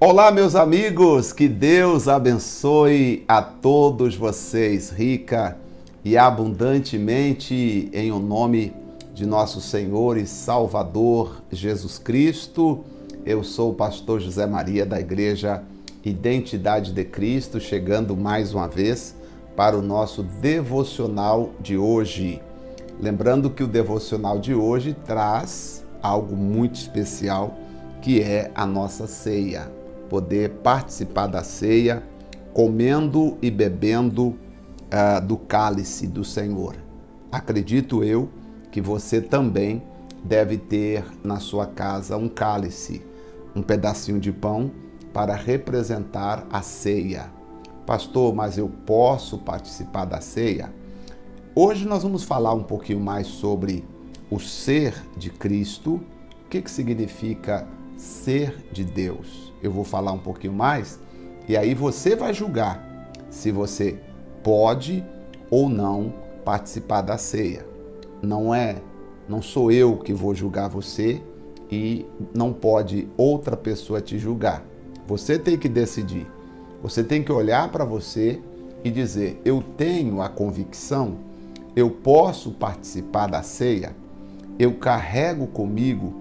Olá, meus amigos, que Deus abençoe a todos vocês, rica e abundantemente, em o nome de nosso Senhor e Salvador Jesus Cristo. Eu sou o pastor José Maria da Igreja Identidade de Cristo, chegando mais uma vez para o nosso devocional de hoje. Lembrando que o devocional de hoje traz algo muito especial, que é a nossa ceia. Poder participar da ceia, comendo e bebendo do cálice do Senhor. Acredito eu que você também deve ter na sua casa um cálice, um pedacinho de pão para representar a ceia. Pastor, mas eu posso participar da ceia? Hoje nós vamos falar um pouquinho mais sobre o ser de Cristo, o que significa ser de Deus. Eu vou falar um pouquinho mais e aí você vai julgar se você pode ou não participar da ceia. Não sou eu que vou julgar você e não pode outra pessoa te julgar. Você tem que decidir. Você tem que olhar para você e dizer: eu tenho a convicção, eu posso participar da ceia, eu carrego comigo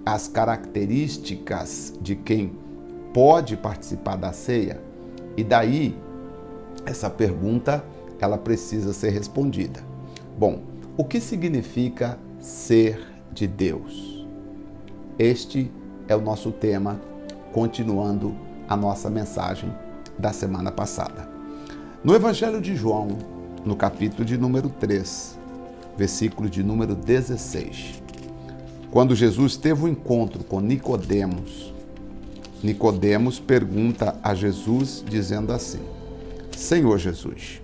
as características de quem pode participar da ceia. E daí, essa pergunta, ela precisa ser respondida. Bom, o que significa ser de Deus? Este é o nosso tema, continuando a nossa mensagem da semana passada. No Evangelho de João, no capítulo de número 3, versículo de número 16, quando Jesus teve um encontro com Nicodemos, Nicodemos pergunta a Jesus dizendo assim: Senhor Jesus,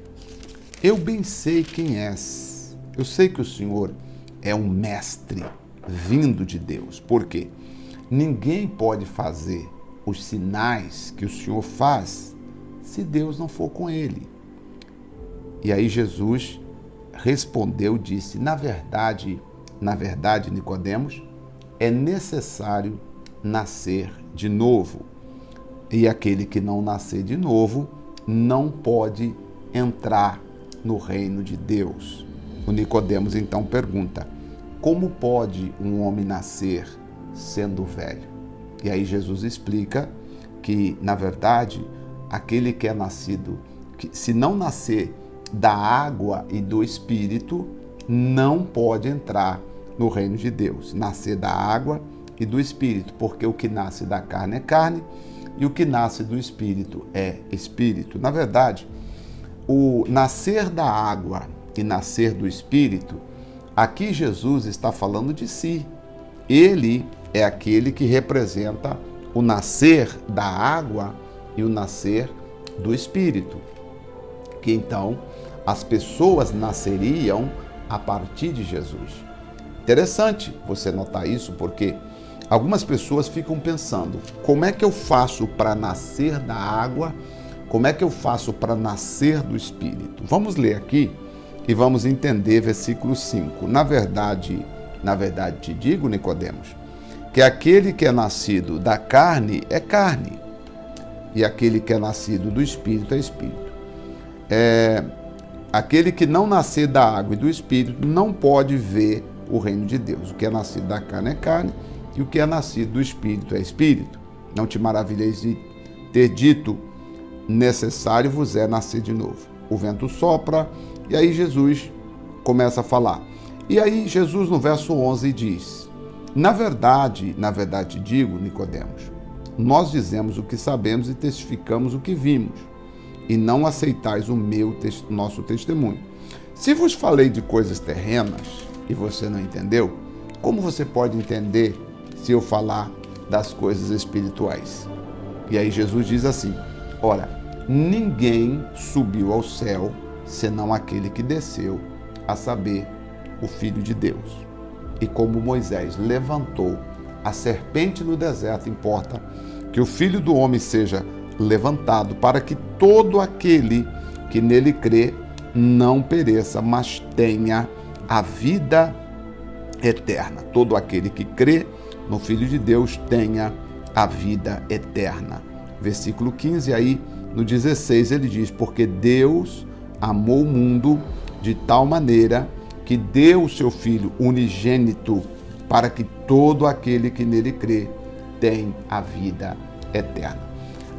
eu bem sei quem és. Eu sei que o Senhor é um mestre vindo de Deus. Por quê? Ninguém pode fazer os sinais que o Senhor faz se Deus não for com ele. E aí Jesus respondeu, disse: na verdade, Nicodemos, é necessário nascer de novo. E aquele que não nascer de novo não pode entrar no reino de Deus. O Nicodemos então pergunta: como pode um homem nascer sendo velho? E aí Jesus explica que, na verdade, aquele que é nascido, que se não nascer da água e do Espírito, não pode entrar no reino de Deus. Nascer da água e do Espírito, porque o que nasce da carne é carne e o que nasce do Espírito é Espírito. Na verdade, o nascer da água e nascer do Espírito, aqui Jesus está falando de si. Ele é aquele que representa o nascer da água e o nascer do Espírito, que então as pessoas nasceriam a partir de Jesus. Interessante você notar isso, porque algumas pessoas ficam pensando: como é que eu faço para nascer da água? Como é que eu faço para nascer do Espírito? Vamos ler aqui e vamos entender versículo 5. Na verdade te digo, Nicodemos, que aquele que é nascido da carne é carne, e aquele que é nascido do Espírito é Espírito. Aquele que não nascer da água e do Espírito não pode ver o reino de Deus. O que é nascido da carne é carne, e o que é nascido do Espírito é Espírito. Não te maravilheis de ter dito: necessário vos é nascer de novo. O vento sopra, e aí Jesus começa a falar. E aí Jesus, no verso 11, diz: na verdade te digo, Nicodemos, nós dizemos o que sabemos e testificamos o que vimos, e não aceitais nosso testemunho. Se vos falei de coisas terrenas e você não entendeu, como você pode entender se eu falar das coisas espirituais? E aí Jesus diz assim: ora, ninguém subiu ao céu senão aquele que desceu, a saber, o Filho de Deus. E como Moisés levantou a serpente no deserto, importa que o Filho do Homem seja levantado, para que todo aquele que nele crê não pereça, mas tenha a vida eterna. Todo aquele que crê no Filho de Deus tenha a vida eterna. versículo 15, aí no 16 ele diz: porque Deus amou o mundo de tal maneira que deu o seu Filho unigênito para que todo aquele que nele crê tem a vida eterna.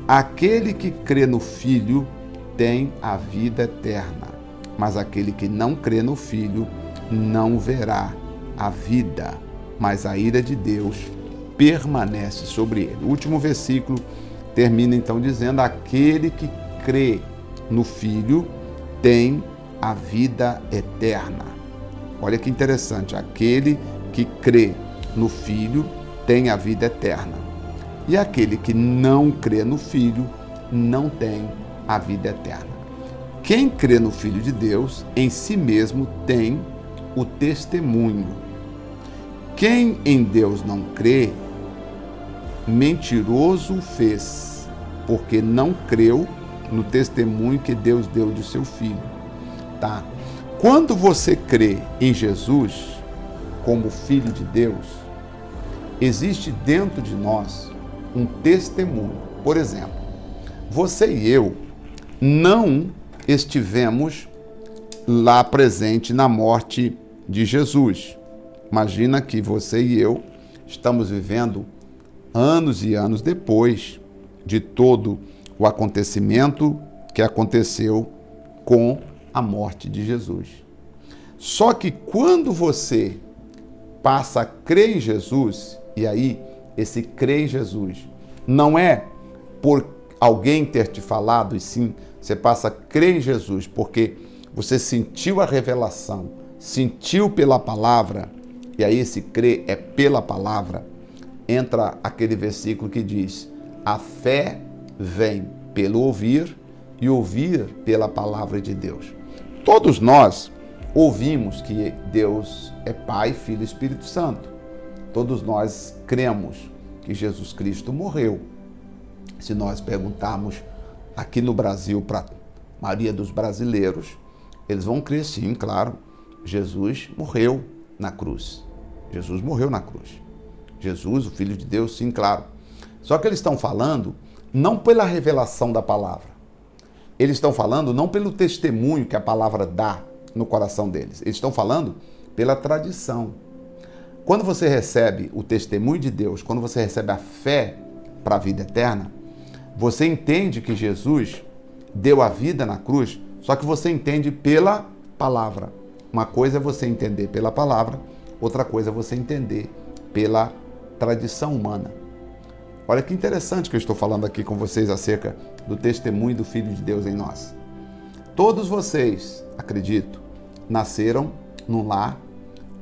Aquele que crê no Filho tem a vida eterna, mas aquele que não crê no Filho não verá a vida, mas a ira de Deus permanece sobre ele. O último versículo termina então dizendo: aquele que crê no Filho tem a vida eterna. Olha que interessante, aquele que crê no Filho tem a vida eterna. E aquele que não crê no Filho não tem a vida eterna. Quem crê no Filho de Deus, em si mesmo tem o testemunho. Quem em Deus não crê, mentiroso o fez, porque não creu no testemunho que Deus deu de seu Filho. Tá? Quando você crê em Jesus como Filho de Deus, existe dentro de nós um testemunho. Por exemplo, você e eu não estivemos lá presente na morte de Jesus. Imagina que você e eu estamos vivendo anos e anos depois de todo o acontecimento que aconteceu com a morte de Jesus. Só que quando você passa a crer em Jesus, e aí esse crer em Jesus não é por alguém ter te falado, e sim, você passa a crer em Jesus porque você sentiu a revelação, sentiu pela palavra, e aí esse crer é pela palavra. Entra aquele versículo que diz: a fé vem pelo ouvir e ouvir pela palavra de Deus. Todos nós ouvimos que Deus é Pai, Filho e Espírito Santo. Todos nós cremos que Jesus Cristo morreu. Se nós perguntarmos aqui no Brasil para a maioria dos brasileiros, eles vão crer sim, claro. Jesus morreu na cruz. Jesus morreu na cruz. Jesus, o Filho de Deus, sim, claro. Só que eles estão falando não pela revelação da palavra. Eles estão falando não pelo testemunho que a palavra dá no coração deles. Eles estão falando pela tradição. Quando você recebe o testemunho de Deus, quando você recebe a fé para a vida eterna, você entende que Jesus deu a vida na cruz, só que você entende pela palavra. Uma coisa é você entender pela palavra, outra coisa é você entender pela tradição humana. Olha que interessante que eu estou falando aqui com vocês acerca do testemunho do Filho de Deus em nós. Todos vocês, acredito, nasceram num lar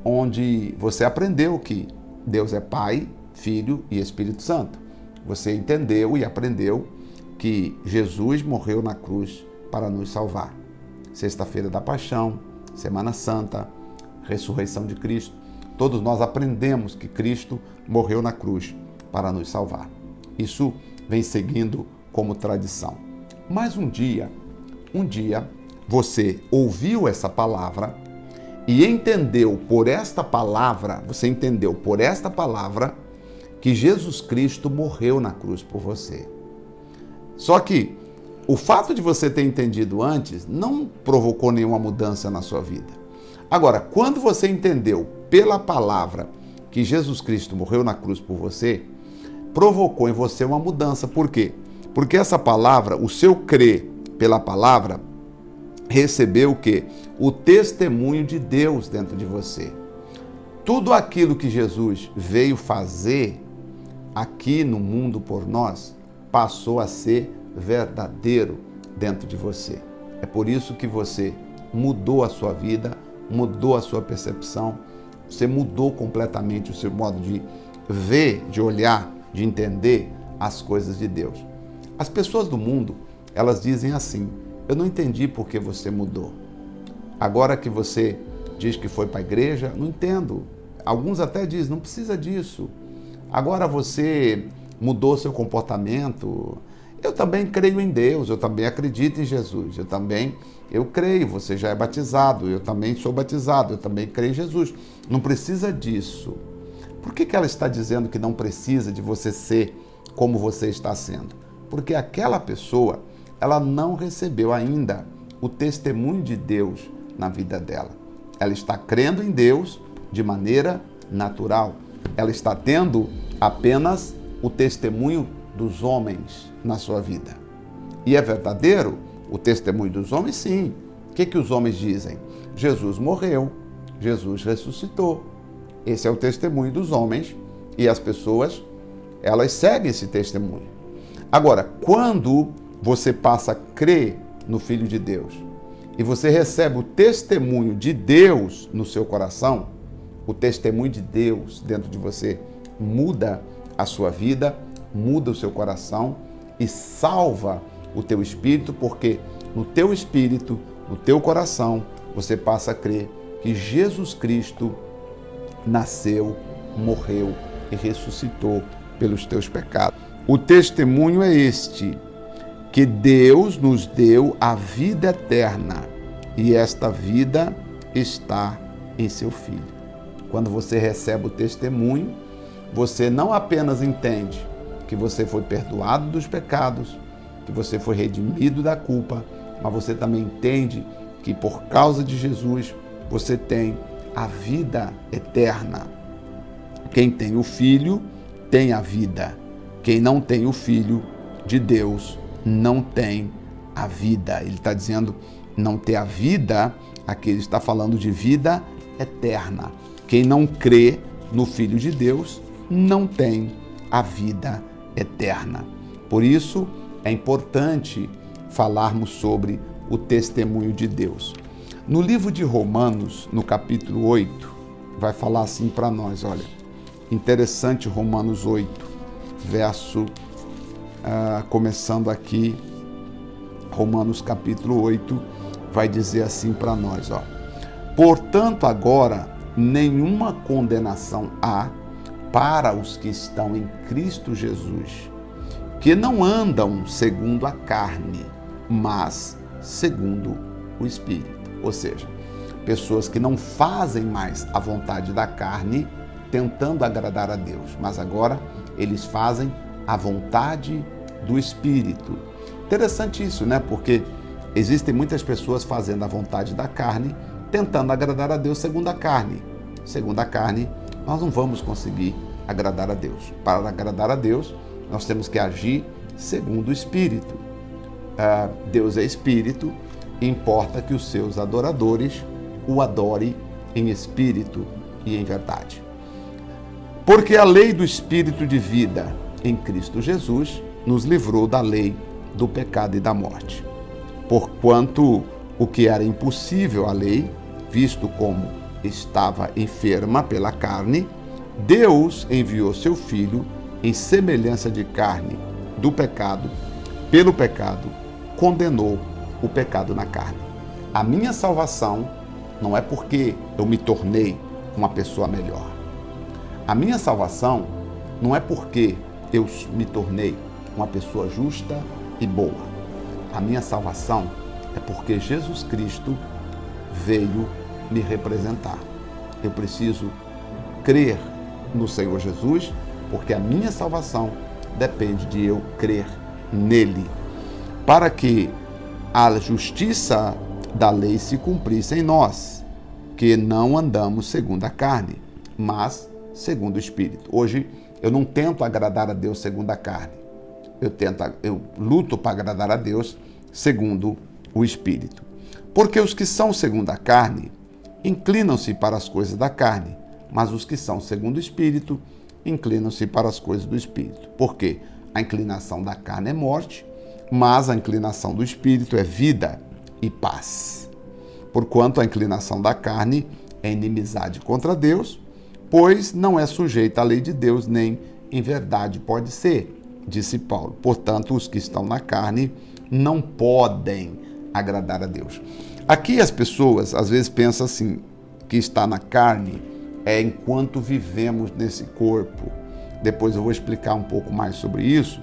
onde você aprendeu que Deus é Pai, Filho e Espírito Santo. Você entendeu e aprendeu que Jesus morreu na cruz para nos salvar. Sexta-feira da Paixão, Semana Santa, ressurreição de Cristo. Todos nós aprendemos que Cristo morreu na cruz para nos salvar. Isso vem seguindo como tradição. Mas um dia, você ouviu essa palavra e entendeu por esta palavra, que Jesus Cristo morreu na cruz por você. Só que o fato de você ter entendido antes não provocou nenhuma mudança na sua vida. Agora, quando você entendeu pela palavra que Jesus Cristo morreu na cruz por você, provocou em você uma mudança. Por quê? Porque essa palavra, o seu crer pela palavra, recebeu o quê? O testemunho de Deus dentro de você. Tudo aquilo que Jesus veio fazer aqui no mundo por nós, passou a ser verdadeiro dentro de você. É por isso que você mudou a sua vida, mudou a sua percepção, você mudou completamente o seu modo de ver, de olhar, de entender as coisas de Deus. As pessoas do mundo, elas dizem assim: eu não entendi por que você mudou. Agora que você diz que foi para a igreja, não entendo. Alguns até dizem, não precisa disso. Agora você mudou seu comportamento. Eu também creio em Deus, eu também acredito em Jesus, eu creio, você já é batizado, eu também sou batizado, eu também creio em Jesus. Não precisa disso. Por que ela está dizendo que não precisa de você ser como você está sendo? Porque aquela pessoa, ela não recebeu ainda o testemunho de Deus na vida dela. Ela está crendo em Deus de maneira natural. Ela está tendo apenas o testemunho dos homens na sua vida. E é verdadeiro o testemunho dos homens? Sim. O que os homens dizem? Jesus morreu, Jesus ressuscitou. Esse é o testemunho dos homens e as pessoas, elas seguem esse testemunho. Agora, quando você passa a crer no Filho de Deus e você recebe o testemunho de Deus no seu coração, o testemunho de Deus dentro de você muda a sua vida, muda o seu coração e salva o teu espírito, porque no teu espírito, no teu coração, você passa a crer que Jesus Cristo nasceu, morreu e ressuscitou pelos teus pecados. O testemunho é este, que Deus nos deu a vida eterna e esta vida está em seu Filho. Quando você recebe o testemunho, você não apenas entende que você foi perdoado dos pecados, que você foi redimido da culpa, mas você também entende que por causa de Jesus você tem a vida eterna. Quem tem o Filho tem a vida. Quem não tem o Filho de Deus não tem a vida. Ele está dizendo não ter a vida, aqui ele está falando de vida eterna. Quem não crê no Filho de Deus não tem a vida eterna. Por isso é importante falarmos sobre o testemunho de Deus. No livro de Romanos, no capítulo 8, vai falar assim para nós, olha, interessante Romanos 8, verso, começando aqui, Romanos capítulo 8, vai dizer assim para nós, ó. Portanto, agora, nenhuma condenação há para os que estão em Cristo Jesus, que não andam segundo a carne, mas segundo o Espírito. Ou seja, pessoas que não fazem mais a vontade da carne, tentando agradar a Deus, mas agora eles fazem a vontade do Espírito. Interessante isso, né? Porque existem muitas pessoas fazendo a vontade da carne, tentando agradar a Deus segundo a carne. Segundo a carne, nós não vamos conseguir agradar a Deus. Para agradar a Deus, nós temos que agir segundo o Espírito. Deus é Espírito, e importa que os seus adoradores o adorem em espírito e em verdade. Porque a lei do Espírito de vida em Cristo Jesus nos livrou da lei do pecado e da morte. Porquanto o que era impossível à lei, visto como estava enferma pela carne, Deus enviou seu Filho em semelhança de carne do pecado, pelo pecado, condenou o pecado na carne. A minha salvação não é porque eu me tornei uma pessoa melhor. A minha salvação não é porque eu me tornei uma pessoa justa e boa. A minha salvação é porque Jesus Cristo veio me representar. Eu preciso crer no Senhor Jesus, porque a minha salvação depende de eu crer nele. Para que a justiça da lei se cumprisse em nós, que não andamos segundo a carne, mas segundo o Espírito. Hoje, eu não tento agradar a Deus segundo a carne. Eu luto para agradar a Deus segundo o Espírito. Porque os que são segundo a carne inclinam-se para as coisas da carne, mas os que são segundo o Espírito inclinam-se para as coisas do Espírito. Porque a inclinação da carne é morte, mas a inclinação do Espírito é vida e paz. Porquanto a inclinação da carne é inimizade contra Deus, pois não é sujeita à lei de Deus, nem em verdade pode ser, disse Paulo. Portanto, os que estão na carne não podem agradar a Deus. Aqui as pessoas às vezes pensam assim, que está na carne é enquanto vivemos nesse corpo. Depois eu vou explicar um pouco mais sobre isso,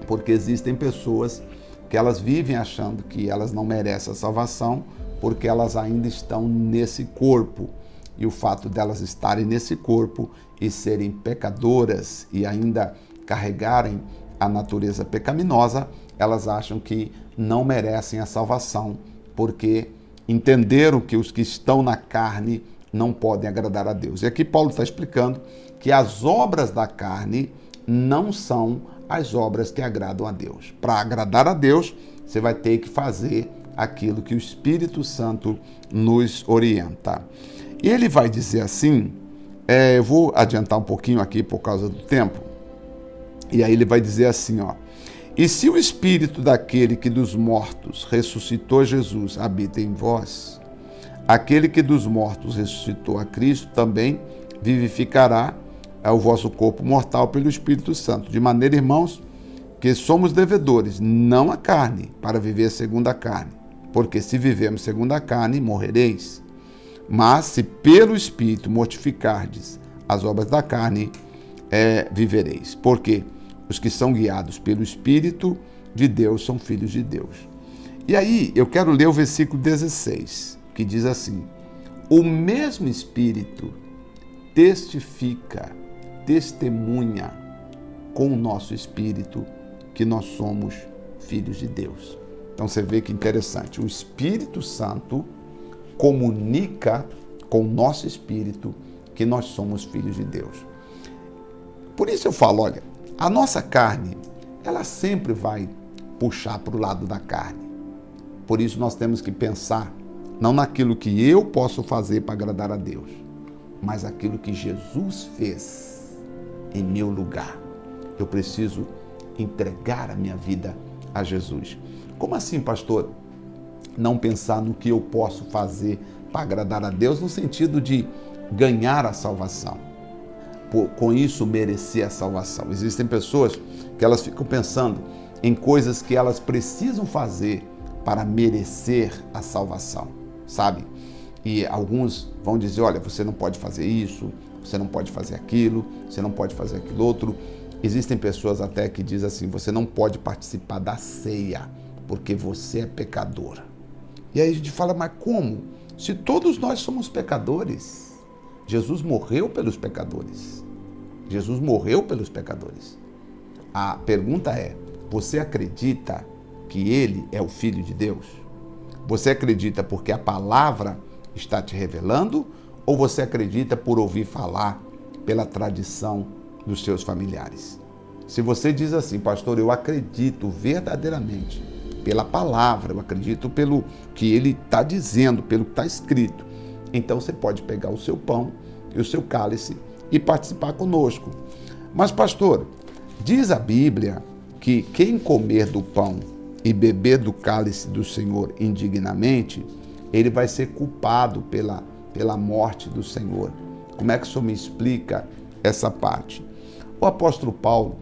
porque existem pessoas que elas vivem achando que elas não merecem a salvação porque elas ainda estão nesse corpo. E o fato delas estarem nesse corpo e serem pecadoras e ainda carregarem a natureza pecaminosa, elas acham que não merecem a salvação, porque entenderam que os que estão na carne não podem agradar a Deus. E aqui Paulo está explicando que as obras da carne não são as obras que agradam a Deus. Para agradar a Deus, você vai ter que fazer aquilo que o Espírito Santo nos orienta. E ele vai dizer assim, eu vou adiantar um pouquinho aqui por causa do tempo, e aí ele vai dizer assim, ó: e se o Espírito daquele que dos mortos ressuscitou Jesus habita em vós, aquele que dos mortos ressuscitou a Cristo também vivificará o vosso corpo mortal pelo Espírito Santo. De maneira, irmãos, que somos devedores, não a carne, para viver segundo a carne. Porque se vivemos segundo a carne, morrereis. Mas se pelo Espírito mortificardes as obras da carne, vivereis. Porque os que são guiados pelo Espírito de Deus são filhos de Deus. E aí eu quero ler o versículo 16, que diz assim: o mesmo Espírito testemunha com o nosso espírito que nós somos filhos de Deus. Então você vê que interessante, o Espírito Santo comunica com o nosso espírito que nós somos filhos de Deus. Por isso eu falo, olha, a nossa carne, ela sempre vai puxar para o lado da carne. Por isso nós temos que pensar não naquilo que eu posso fazer para agradar a Deus, mas aquilo que Jesus fez em meu lugar. Eu preciso entregar a minha vida a Jesus. Como assim, pastor? Não pensar no que eu posso fazer para agradar a Deus, no sentido de ganhar a salvação. Com isso, merecer a salvação. Existem pessoas que elas ficam pensando em coisas que elas precisam fazer para merecer a salvação, sabe? E alguns vão dizer, olha, você não pode fazer isso, você não pode fazer aquilo, você não pode fazer aquilo outro. Existem pessoas até que dizem assim, você não pode participar da ceia, porque você é pecador. E aí a gente fala, mas como? Se todos nós somos pecadores, Jesus morreu pelos pecadores. Jesus morreu pelos pecadores. A pergunta é, você acredita que ele é o Filho de Deus? Você acredita porque a palavra está te revelando, ou você acredita por ouvir falar pela tradição dos seus familiares? Se você diz assim, pastor, eu acredito verdadeiramente pela palavra, eu acredito pelo que ele está dizendo, pelo que está escrito, então você pode pegar o seu pão e o seu cálice e participar conosco. Mas, pastor, diz a Bíblia que quem comer do pão e beber do cálice do Senhor indignamente, ele vai ser culpado pela morte do Senhor. Como é que o Senhor me explica essa parte? O apóstolo Paulo,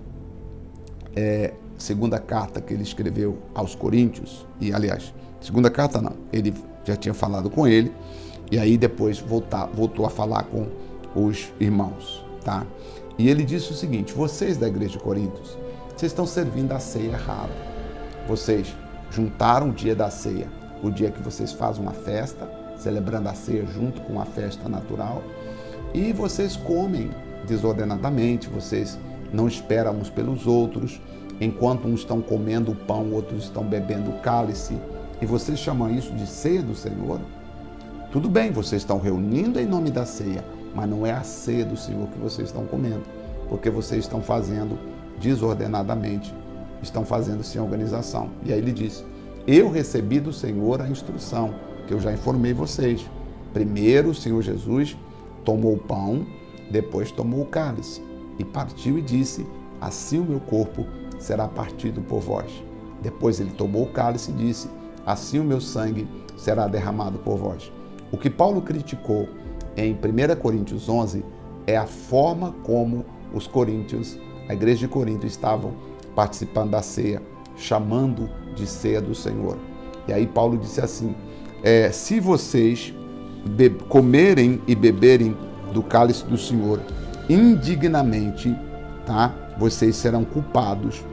segunda carta que ele escreveu aos Coríntios, e aliás, segunda carta não, ele já tinha falado com ele, e aí depois voltou a falar com os irmãos, tá? E ele disse o seguinte, vocês da igreja de Coríntios, vocês estão servindo a ceia errada. Vocês juntaram o dia da ceia, o dia que vocês fazem uma festa, celebrando a ceia junto com a festa natural, e vocês comem desordenadamente, vocês não esperam uns pelos outros, enquanto uns estão comendo o pão, outros estão bebendo o cálice, e vocês chamam isso de ceia do Senhor? Tudo bem, vocês estão reunindo em nome da ceia, mas não é a ceia do Senhor que vocês estão comendo, porque vocês estão fazendo desordenadamente, estão fazendo sem organização. E aí ele diz, eu recebi do Senhor a instrução, que eu já informei vocês. Primeiro o Senhor Jesus tomou o pão, depois tomou o cálice, e partiu e disse, assim o meu corpo será partido por vós. Depois ele tomou o cálice e disse, assim o meu sangue será derramado por vós. O que Paulo criticou em 1 Coríntios 11 é a forma como os coríntios, a igreja de Corinto, estavam participando da ceia, chamando de ceia do Senhor. E aí Paulo disse assim, se vocês comerem e beberem do cálice do Senhor indignamente, tá? Vocês serão culpados.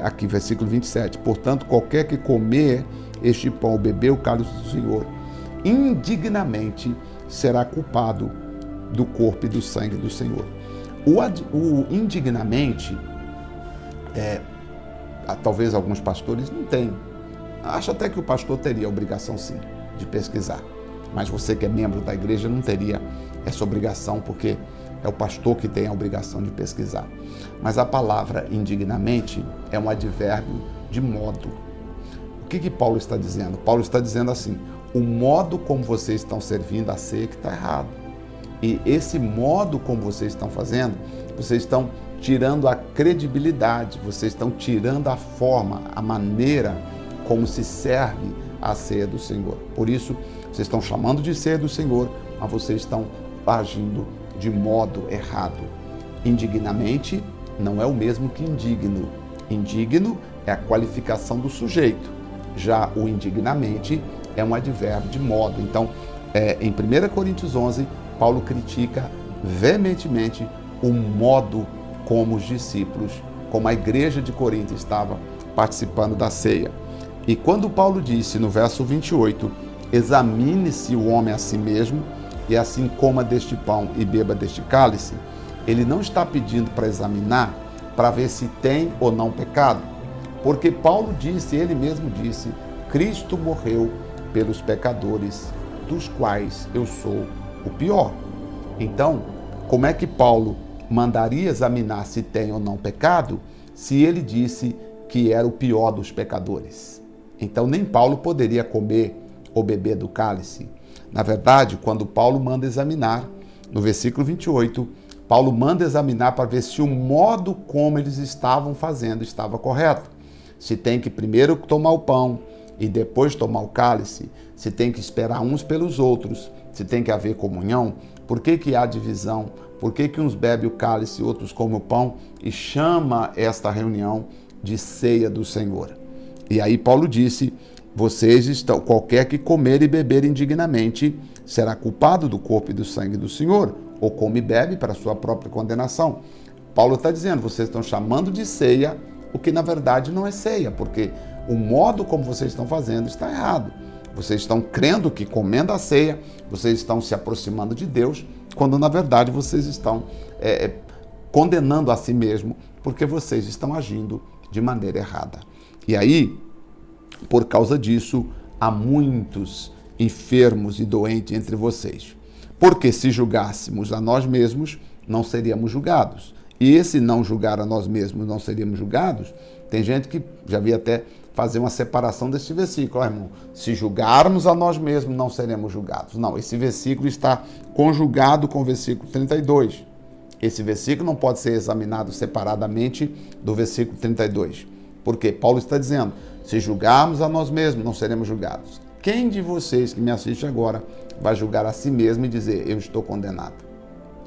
Aqui, versículo 27. Portanto, qualquer que comer este pão ou beber o cálice do Senhor indignamente será culpado do corpo e do sangue do Senhor. O indignamente Talvez alguns pastores não tenham. Acho até que o pastor teria a obrigação, sim, de pesquisar. Mas você que é membro da igreja não teria essa obrigação, porque é o pastor que tem a obrigação de pesquisar. Mas a palavra indignamente é um advérbio de modo. O que Paulo está dizendo? Paulo está dizendo assim: o modo como vocês estão servindo a ceia que está errado. E esse modo como vocês estão fazendo, vocês estão tirando a credibilidade, vocês estão tirando a forma, a maneira como se serve a ceia do Senhor. Por isso, vocês estão chamando de ceia do Senhor, mas vocês estão agindo de modo errado. Indignamente não é o mesmo que indigno. Indigno é a qualificação do sujeito. Já o indignamente é um advérbio de modo. Então, em 1 Coríntios 11, Paulo critica veementemente o modo como os discípulos, como a igreja de Corinto estava participando da ceia. E quando Paulo disse no verso 28, examine-se o homem a si mesmo, e assim coma deste pão e beba deste cálice, ele não está pedindo para examinar, para ver se tem ou não pecado. Porque Paulo disse, ele mesmo disse, Cristo morreu pelos pecadores, dos quais eu sou o pior. Então, como é que Paulo mandaria examinar se tem ou não pecado, se ele disse que era o pior dos pecadores? Então, nem Paulo poderia comer ou beber do cálice. Na verdade, quando Paulo manda examinar, no versículo 28, Paulo manda examinar para ver se o modo como eles estavam fazendo estava correto. Se tem que primeiro tomar o pão e depois tomar o cálice, se tem que esperar uns pelos outros, se tem que haver comunhão, por que há divisão? Por que uns bebem o cálice e outros comem o pão? E chama esta reunião de ceia do Senhor. E aí Paulo disse, vocês estão, qualquer que comer e beber indignamente será culpado do corpo e do sangue do Senhor, ou come e bebe para sua própria condenação. Paulo está dizendo, vocês estão chamando de ceia o que na verdade não é ceia, porque o modo como vocês estão fazendo está errado. Vocês estão crendo que comendo a ceia, vocês estão se aproximando de Deus, quando na verdade vocês estão condenando a si mesmo, porque vocês estão agindo de maneira errada. E aí, por causa disso, há muitos enfermos e doentes entre vocês. Porque se julgássemos a nós mesmos, não seríamos julgados. E esse não julgar a nós mesmos, não seríamos julgados, tem gente que já vi até fazer uma separação desse versículo. Irmão, se julgarmos a nós mesmos, não seremos julgados. Não, esse versículo está conjugado com o versículo 32. Esse versículo não pode ser examinado separadamente do versículo 32. Porque Paulo está dizendo, se julgarmos a nós mesmos, não seremos julgados. Quem de vocês que me assiste agora vai julgar a si mesmo e dizer, eu estou condenado?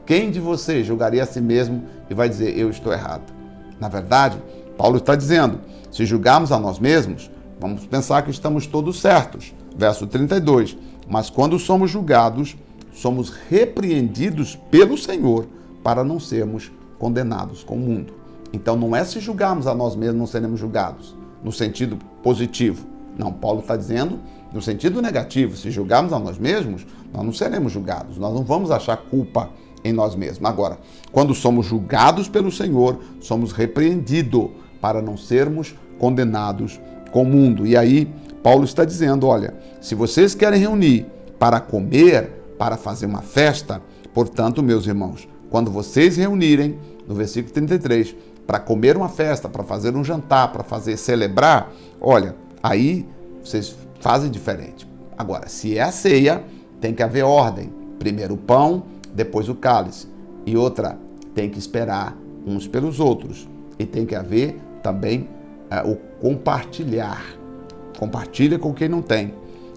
Quem de vocês julgaria a si mesmo e vai dizer, eu estou errado? Na verdade, Paulo está dizendo, se julgarmos a nós mesmos, vamos pensar que estamos todos certos. Verso 32, mas quando somos julgados, somos repreendidos pelo Senhor para não sermos condenados com o mundo. Então não é se julgarmos a nós mesmos, não seremos julgados, no sentido positivo. Não, Paulo está dizendo no sentido negativo, se julgarmos a nós mesmos, nós não seremos julgados, nós não vamos achar culpa em nós mesmos. Agora, quando somos julgados pelo Senhor, somos repreendidos para não sermos condenados com o mundo. E aí, Paulo está dizendo, olha, se vocês querem reunir para comer, para fazer uma festa, portanto, meus irmãos, quando vocês reunirem, no versículo 33, para comer uma festa, para fazer um jantar, para fazer celebrar, olha, aí vocês fazem diferente. Agora, se é a ceia, tem que haver ordem. Primeiro o pão, depois o cálice. E outra, tem que esperar uns pelos outros. E tem que haver também o compartilhar. Compartilha com quem não tem.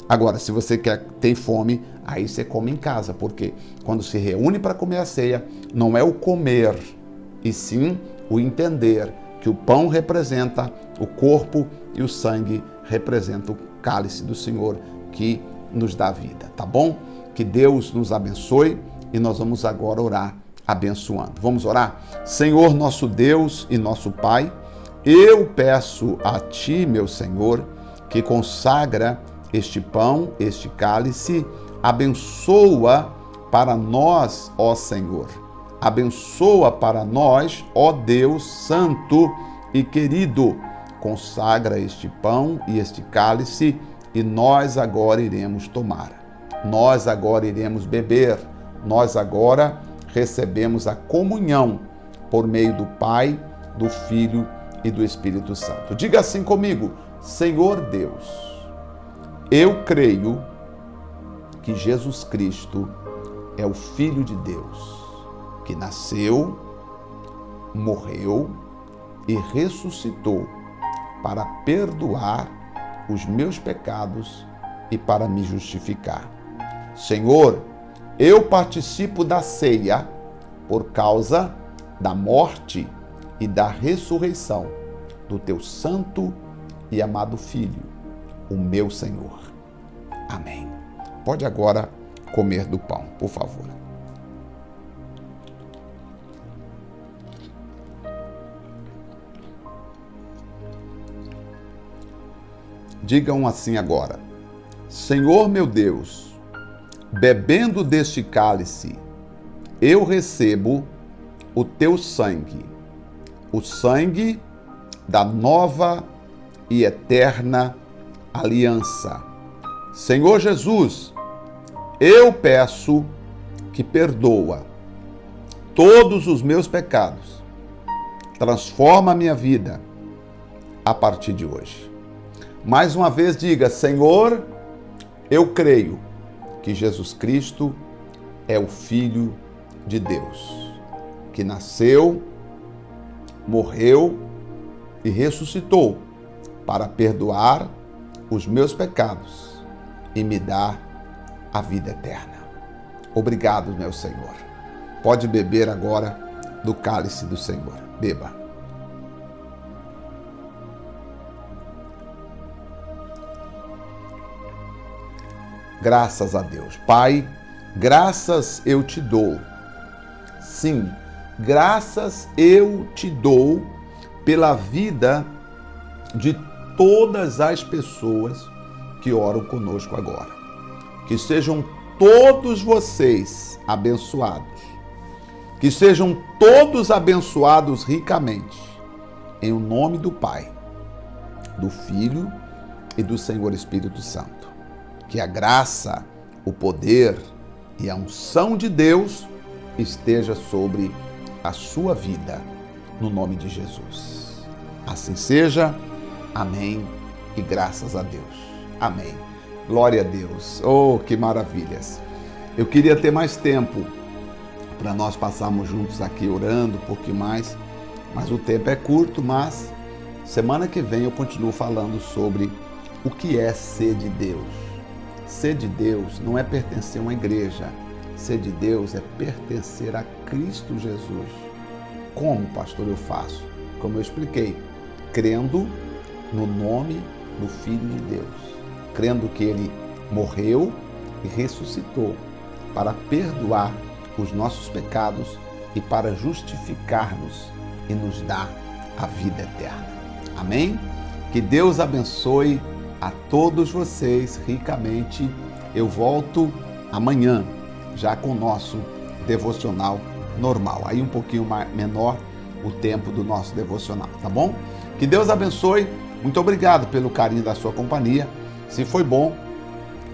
Agora, se você tem fome, aí você come em casa. Porque quando se reúne para comer a ceia, não é o comer, e sim o entender que o pão representa o corpo e o sangue representa o cálice do Senhor que nos dá vida, tá bom? Que Deus nos abençoe e nós vamos agora orar abençoando. Vamos orar? Senhor, nosso Deus e nosso Pai, eu peço a Ti, meu Senhor, que consagra este pão, este cálice, abençoa para nós, ó Senhor. Abençoa para nós, ó Deus Santo, e querido. Consagra este pão e este cálice e nós agora iremos tomar. Nós agora iremos beber. Nós agora recebemos a comunhão por meio do Pai, do Filho e do Espírito Santo. Diga assim comigo: Senhor Deus, eu creio que Jesus Cristo é o Filho de Deus, que nasceu, morreu e ressuscitou para perdoar os meus pecados e para me justificar. Senhor, eu participo da ceia por causa da morte e da ressurreição do teu santo e amado Filho, o meu Senhor. Amém. Pode agora comer do pão, por favor. Digam assim agora: Senhor meu Deus, bebendo deste cálice, eu recebo o teu sangue, o sangue da nova e eterna aliança. Senhor Jesus, eu peço que perdoa todos os meus pecados, transforma a minha vida a partir de hoje. Mais uma vez diga: Senhor, eu creio que Jesus Cristo é o Filho de Deus, que nasceu, morreu e ressuscitou para perdoar os meus pecados e me dar a vida eterna. Obrigado, meu Senhor. Pode beber agora do cálice do Senhor. Beba. Graças a Deus. Pai, graças eu te dou. Sim, graças eu te dou pela vida de todas as pessoas que oram conosco agora. Que sejam todos vocês abençoados. Que sejam todos abençoados ricamente. Em o nome do Pai, do Filho e do Senhor Espírito Santo. Que a graça, o poder e a unção de Deus esteja sobre a sua vida, no nome de Jesus. Assim seja. Amém e graças a Deus. Amém. Glória a Deus. Oh, que maravilhas. Eu queria ter mais tempo para nós passarmos juntos aqui orando um pouquinho mais, mas o tempo é curto, mas semana que vem eu continuo falando sobre o que é ser de Deus. Ser de Deus não é pertencer a uma igreja. Ser de Deus é pertencer a Cristo Jesus. Como, pastor, eu faço? Como eu expliquei, crendo no nome do Filho de Deus, crendo que Ele morreu e ressuscitou para perdoar os nossos pecados e para justificar-nos e nos dar a vida eterna. Amém? Que Deus abençoe a todos vocês ricamente. Eu volto amanhã, já com o nosso devocional normal. Aí um pouquinho menor o tempo do nosso devocional, tá bom? Que Deus abençoe. Muito obrigado pelo carinho da sua companhia. Se foi bom,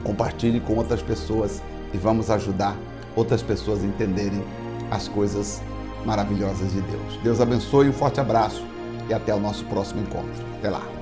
compartilhe com outras pessoas e vamos ajudar outras pessoas a entenderem as coisas maravilhosas de Deus. Deus abençoe, um forte abraço e até o nosso próximo encontro. Até lá.